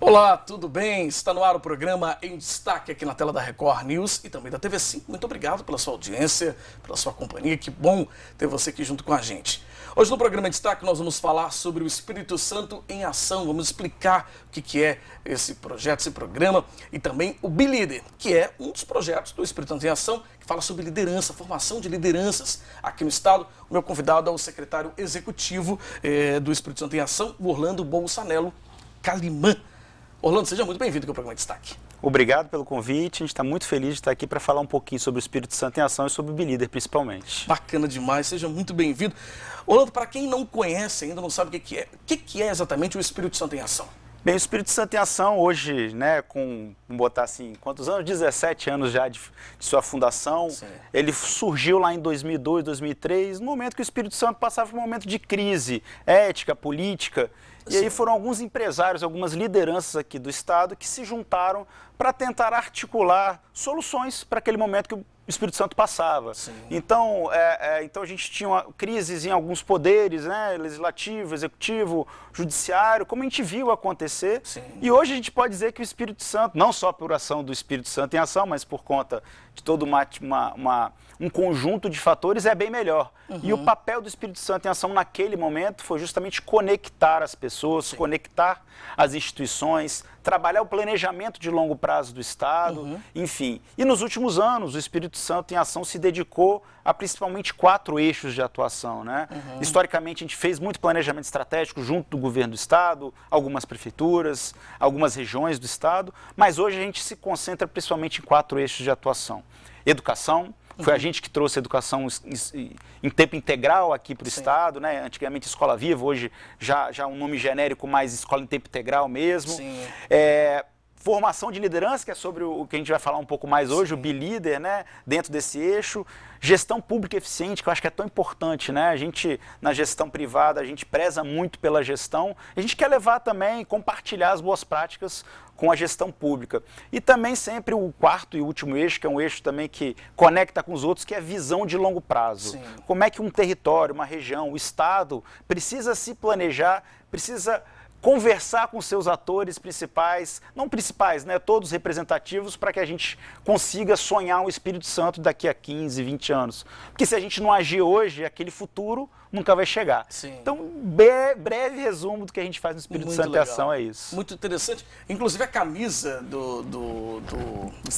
Olá, tudo bem? Está no ar o programa Em Destaque aqui na tela da Record News e também da TV5. Muito obrigado pela sua audiência, pela sua companhia. Que bom ter você aqui junto com a gente. Hoje no programa Em Destaque nós vamos falar sobre o Espírito Santo em Ação. Vamos explicar o que é esse projeto, esse programa e também o Be-Líder, que é um dos projetos do Espírito Santo em Ação que fala sobre liderança, formação de lideranças aqui no estado. O meu convidado é o secretário executivo do Espírito Santo em Ação, o Orlando Bolsanello Calimã. Orlando, seja muito bem-vindo ao programa de Destaque. Obrigado pelo convite, a gente está muito feliz de estar aqui para falar um pouquinho sobre o Espírito Santo em Ação e sobre o Be-Líder, principalmente. Bacana demais, seja muito bem-vindo. Orlando, para quem não conhece ainda, não sabe o que é exatamente o Espírito Santo em Ação? Bem, o Espírito Santo em Ação hoje, né, vamos botar assim, quantos anos? 17 anos já de sua fundação. Sim. Ele surgiu lá em 2002, 2003, no momento que o Espírito Santo passava por um momento de crise ética, política. E aí foram alguns empresários, algumas lideranças aqui do estado que se juntaram para tentar articular soluções para aquele momento que o Espírito Santo passava. Sim. Então a gente tinha crises em alguns poderes, né, legislativo, executivo, judiciário, como a gente viu acontecer. Sim. E hoje a gente pode dizer que o Espírito Santo, não só por ação do Espírito Santo em Ação, mas por conta de todo um conjunto de fatores, é bem melhor. E o papel do Espírito Santo em Ação naquele momento foi justamente conectar as pessoas, Sim. conectar as instituições, trabalhar o planejamento de longo prazo do Estado, enfim. E nos últimos anos, o Espírito Santo em Ação se dedicou a principalmente 4 eixos de atuação, né? Historicamente, a gente fez muito planejamento estratégico junto do governo do Estado, algumas prefeituras, algumas regiões do Estado, mas hoje a gente se concentra principalmente em 4 eixos de atuação. Educação, foi a gente que trouxe a educação em tempo integral aqui para o Estado, né? Antigamente Escola Viva, hoje já um nome genérico, mais Escola em Tempo Integral mesmo. Sim. Formação de liderança, que é sobre o que a gente vai falar um pouco mais hoje, o Be-Líder, né? Dentro desse eixo. Gestão pública eficiente, que eu acho que é tão importante, né? A gente, na gestão privada, a gente preza muito pela gestão. A gente quer levar também, compartilhar as boas práticas com a gestão pública. E também sempre o 4º e último eixo, que é um eixo também que conecta com os outros, que é a visão de longo prazo. Sim. Como é que um território, uma região, o Estado precisa se planejar, precisa conversar com seus atores principais, não principais, né, todos representativos, para que a gente consiga sonhar um Espírito Santo daqui a 15, 20 anos. Porque se a gente não agir hoje, aquele futuro nunca vai chegar. Sim. Então, breve resumo do que a gente faz no Espírito Muito Santo em legal. Ação é isso. Muito interessante. Inclusive a camisa do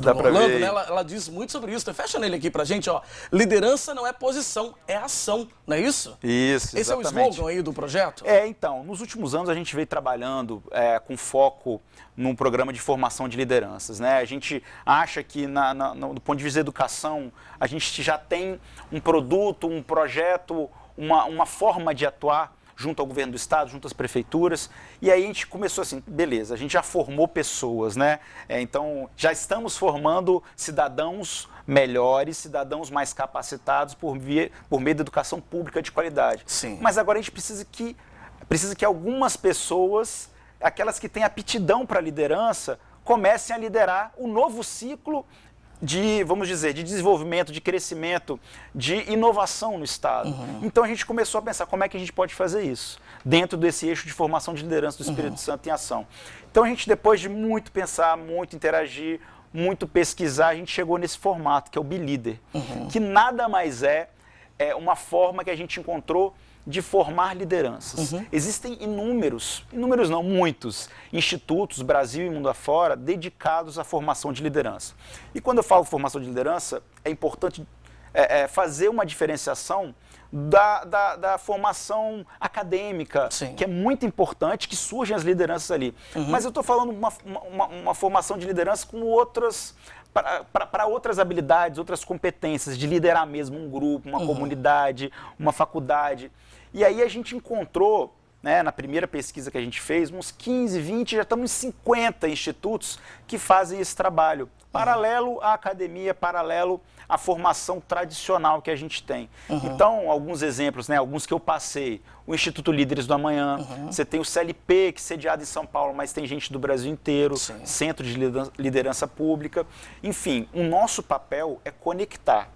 Dá pra Orlando, ver né, aí. ela diz muito sobre isso. Fecha nele aqui pra gente, ó. Liderança não é posição, é ação, não é isso? Isso, Esse é o slogan aí do projeto? Então, nos últimos anos a gente veio trabalhando com foco num programa de formação de lideranças, né? A gente acha que, do ponto de vista da educação, a gente já tem um produto, um projeto, uma forma de atuar junto ao governo do Estado, junto às prefeituras, e aí a gente começou assim, beleza, a gente já formou pessoas, né? Então, já estamos formando cidadãos melhores, cidadãos mais capacitados por meio da educação pública de qualidade. Sim. Mas agora a gente precisa que algumas pessoas, aquelas que têm aptidão para a liderança, comecem a liderar um novo ciclo de, vamos dizer, de desenvolvimento, de crescimento, de inovação no Estado. Então a gente começou a pensar como é que a gente pode fazer isso, dentro desse eixo de formação de liderança do Espírito Santo em Ação. Então a gente, depois de muito pensar, muito interagir, muito pesquisar, a gente chegou nesse formato, que é o Be-Líder, que nada mais é uma forma que a gente encontrou de formar lideranças. Existem muitos institutos, Brasil e mundo afora, dedicados à formação de liderança. E quando eu falo formação de liderança, é importante fazer uma diferenciação da formação acadêmica, Sim. que é muito importante, que surgem as lideranças ali. Mas eu estou falando uma formação de liderança com outras para outras habilidades, outras competências, de liderar mesmo um grupo, uma comunidade, uma faculdade. E aí a gente encontrou, né, na primeira pesquisa que a gente fez, uns 15, 20, já estamos em 50 institutos que fazem esse trabalho, paralelo à academia, paralelo à formação tradicional que a gente tem. Então, alguns exemplos, né, alguns que eu passei, o Instituto Líderes do Amanhã, você tem o CLP, que é sediado em São Paulo, mas tem gente do Brasil inteiro, Sim. Centro de Liderança Pública. Enfim, o nosso papel é conectar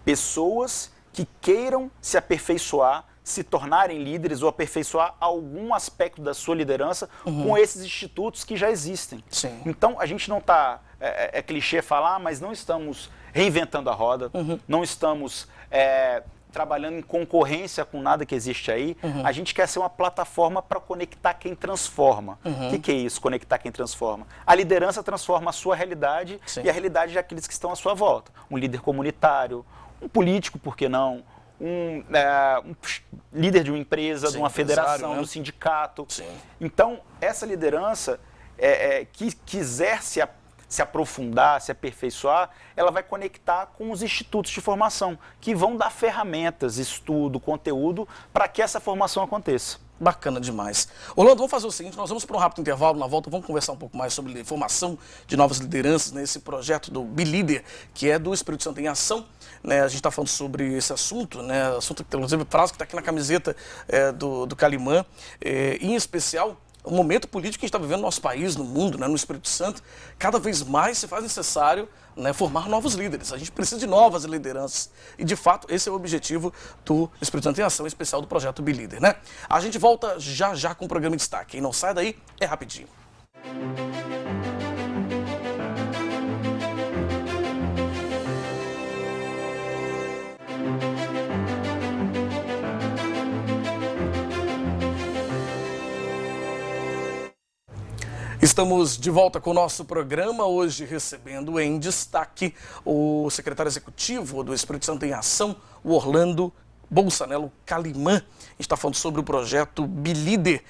pessoas que queiram se aperfeiçoar, se tornarem líderes ou aperfeiçoar algum aspecto da sua liderança com esses institutos que já existem. Sim. Então, a gente não está, é clichê falar, mas não estamos reinventando a roda, não estamos trabalhando em concorrência com nada que existe aí. A gente quer ser uma plataforma para conectar quem transforma. O que é isso, conectar quem transforma? A liderança transforma a sua realidade e a realidade daqueles que estão à sua volta. Um líder comunitário, um político, por que não? Um líder de uma empresa, de uma federação, de um sindicato. Então, essa liderança que quiser se aprofundar, se aperfeiçoar, ela vai conectar com os institutos de formação, que vão dar ferramentas, estudo, conteúdo, para que essa formação aconteça. Bacana demais. Orlando, vamos fazer o seguinte, nós vamos para um rápido intervalo, na volta vamos conversar um pouco mais sobre formação de novas lideranças, nesse projeto do Be-Líder, que é do Espírito Santo em Ação. Né, a gente está falando sobre esse assunto, né, assunto que, inclusive, frase que está aqui na camiseta do Calimã, em especial, o momento político que a gente está vivendo no nosso país, no mundo, né, no Espírito Santo, cada vez mais se faz necessário, né, formar novos líderes. A gente precisa de novas lideranças. E, de fato, esse é o objetivo do Espírito Santo em Ação, em especial do projeto Be-Líder, né? A gente volta já já com o programa em destaque. Quem não sai daí, é rapidinho. Estamos de volta com o nosso programa, hoje recebendo em destaque o secretário executivo do Espírito Santo em Ação, o Orlando Bolsanello Calimã. A gente está falando sobre o projeto Be-Líder,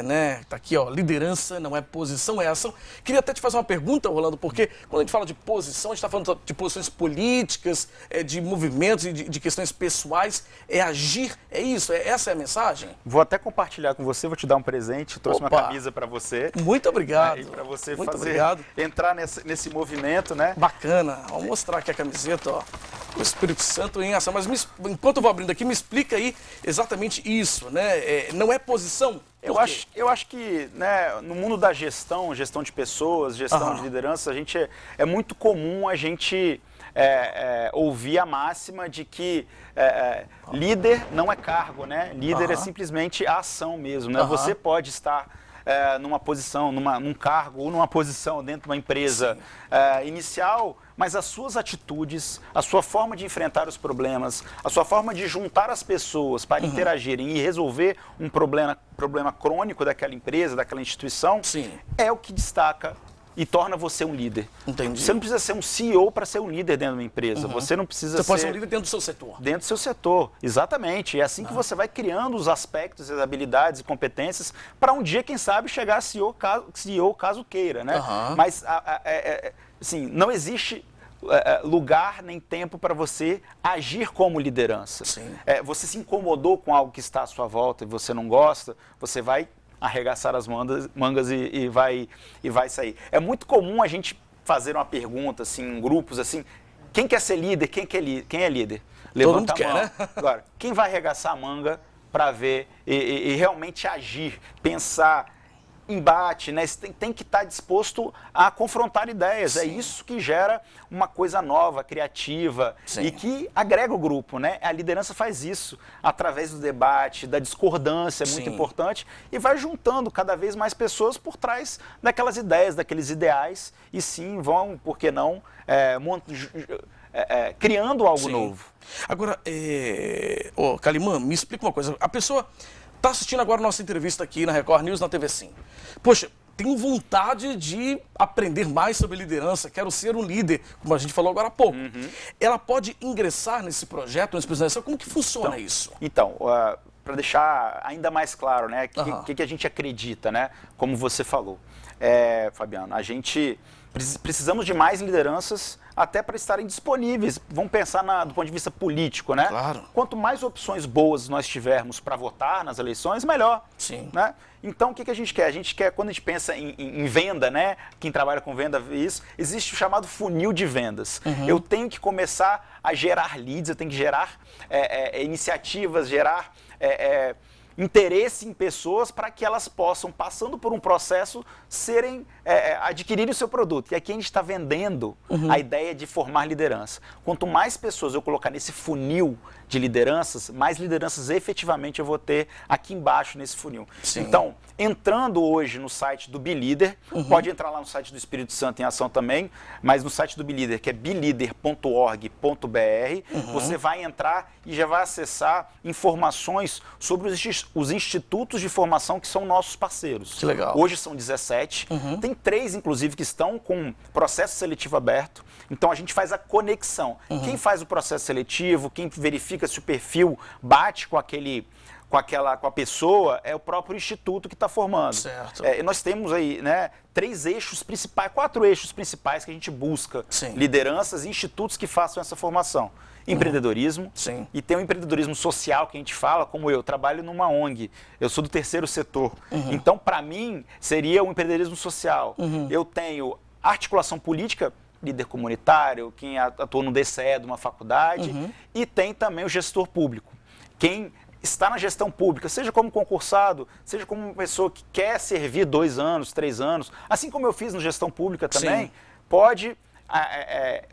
né? Tá aqui, ó, liderança não é posição, é ação. Queria até te fazer uma pergunta, Orlando, porque quando a gente fala de posição, a gente está falando de posições políticas, de movimentos e de questões pessoais, é agir, é isso, essa é a mensagem? Vou até compartilhar com você, vou te dar um presente, trouxe uma camisa para você. Muito obrigado. Para você obrigado. Entrar nesse movimento, né? Bacana, vamos mostrar aqui a camiseta, ó. O Espírito Santo em Ação. Mas enquanto eu vou abrindo aqui, me explica aí exatamente isso, né? Não é posição? Eu acho que, né, no mundo da gestão de pessoas, gestão de liderança, é muito comum a gente ouvir a máxima de que líder não é cargo, né? Líder é simplesmente a ação mesmo, né? Você pode estar numa posição, num cargo ou numa posição dentro de uma empresa inicial, mas as suas atitudes, a sua forma de enfrentar os problemas, a sua forma de juntar as pessoas para interagirem e resolver um problema crônico daquela empresa, daquela instituição, é o que destaca e torna você um líder. Entendi. Você não precisa ser um CEO para ser um líder dentro de uma empresa. Você não precisa ser... Você pode ser um líder dentro do seu setor. Dentro do seu setor, exatamente. É assim que você vai criando os aspectos, as habilidades e competências para um dia, quem sabe, chegar a CEO caso queira, né? Mas, assim, não existe lugar nem tempo para você agir como liderança. Você se incomodou com algo que está à sua volta e você não gosta, você vai arregaçar as mangas e vai sair. É muito comum a gente fazer uma pergunta assim, em grupos assim, quem quer ser líder, quem é líder? Levanta a mão. Quer, né? Agora, quem vai arregaçar a manga para ver e realmente agir, pensar, embate, né? Tem que estar disposto a confrontar ideias. É isso que gera uma coisa nova, criativa e que agrega o grupo, né? A liderança faz isso através do debate, da discordância, é muito importante, e vai juntando cada vez mais pessoas por trás daquelas ideias, daqueles ideais, e sim vão, por que não, criando algo novo. Agora, Calimã, me explica uma coisa. A pessoa está assistindo agora a nossa entrevista aqui na Record News, na TV Sim. Poxa, tenho vontade de aprender mais sobre liderança, quero ser um líder, como a gente falou agora há pouco. Ela pode ingressar nesse projeto, nesse projeto? Como que funciona isso? Então, para deixar ainda mais claro, né, o que a gente acredita, né, como você falou, Fabiano, a gente precisamos de mais lideranças até para estarem disponíveis. Vamos pensar do ponto de vista político, né? Claro. Quanto mais opções boas nós tivermos para votar nas eleições, melhor. Né? Então, o que a gente quer? A gente quer, quando a gente pensa em venda, né? Quem trabalha com venda, isso, existe o chamado funil de vendas. Eu tenho que começar a gerar leads, eu tenho que gerar iniciativas, gerar interesse em pessoas para que elas possam, passando por um processo, adquirirem o seu produto. E aqui a gente está vendendo a ideia de formar liderança. Quanto mais pessoas eu colocar nesse funil de lideranças, mais lideranças efetivamente eu vou ter aqui embaixo nesse funil. Sim. Então, entrando hoje no site do BeLeader, pode entrar lá no site do Espírito Santo em Ação também, mas no site do BeLeader, que é beleader.org.br, você vai entrar e já vai acessar informações sobre os institutos de formação que são nossos parceiros. Que legal. Hoje são 17, tem 3, inclusive, que estão com processo seletivo aberto, então a gente faz a conexão. Quem faz o processo seletivo, quem verifica se o perfil bate com a pessoa, é o próprio instituto que está formando. Certo. Nós temos aí, né, 3 eixos principais, 4 eixos principais que a gente busca. Sim. Lideranças e institutos que façam essa formação. Empreendedorismo, Sim. e tem o empreendedorismo social que a gente fala, como eu trabalho numa ONG, eu sou do terceiro setor. Então, para mim, seria o empreendedorismo social. Eu tenho articulação política, líder comunitário, quem atua no DCE de uma faculdade, e tem também o gestor público. Quem está na gestão pública, seja como concursado, seja como uma pessoa que quer servir 2 anos, 3 anos, assim como eu fiz na gestão pública também, Sim. pode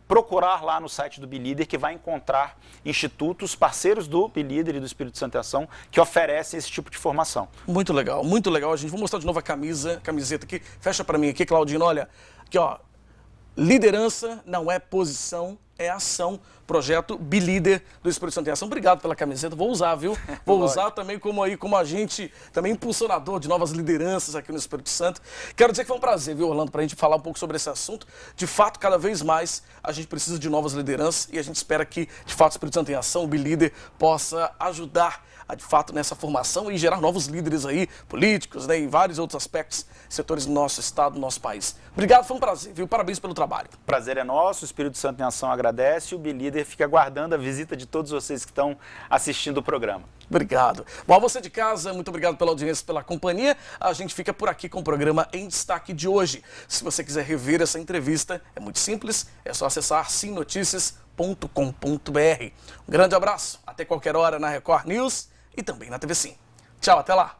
procurar lá no site do BeLeader, que vai encontrar institutos, parceiros do BeLeader e do Espírito Santo em Ação, que oferecem esse tipo de formação. Muito legal, gente. Vou mostrar de novo a camiseta aqui. Fecha para mim aqui, Claudino. Olha, aqui ó, liderança não é posição, é ação. Projeto BeLeader do Espírito Santo em Ação. Obrigado pela camiseta, vou usar, viu? Vou usar também como agente, também impulsionador de novas lideranças aqui no Espírito Santo. Quero dizer que foi um prazer, viu, Orlando, para a gente falar um pouco sobre esse assunto. De fato, cada vez mais a gente precisa de novas lideranças e a gente espera que, de fato, o Espírito Santo em Ação, o BeLeader, possa ajudar de fato nessa formação e gerar novos líderes aí, políticos, né, em vários outros aspectos, setores do nosso estado, do nosso país. Obrigado, foi um prazer, viu? Parabéns pelo trabalho. Prazer é nosso, o Espírito Santo em Ação agradece e o BeLeader fica aguardando a visita de todos vocês que estão assistindo o programa. Obrigado. Bom, a você de casa, muito obrigado pela audiência, pela companhia. A gente fica por aqui com o programa Em Destaque de hoje. Se você quiser rever essa entrevista, é muito simples, é só acessar simnoticias.com.br. Um grande abraço, até qualquer hora na Record News e também na TV Sim. Tchau, até lá.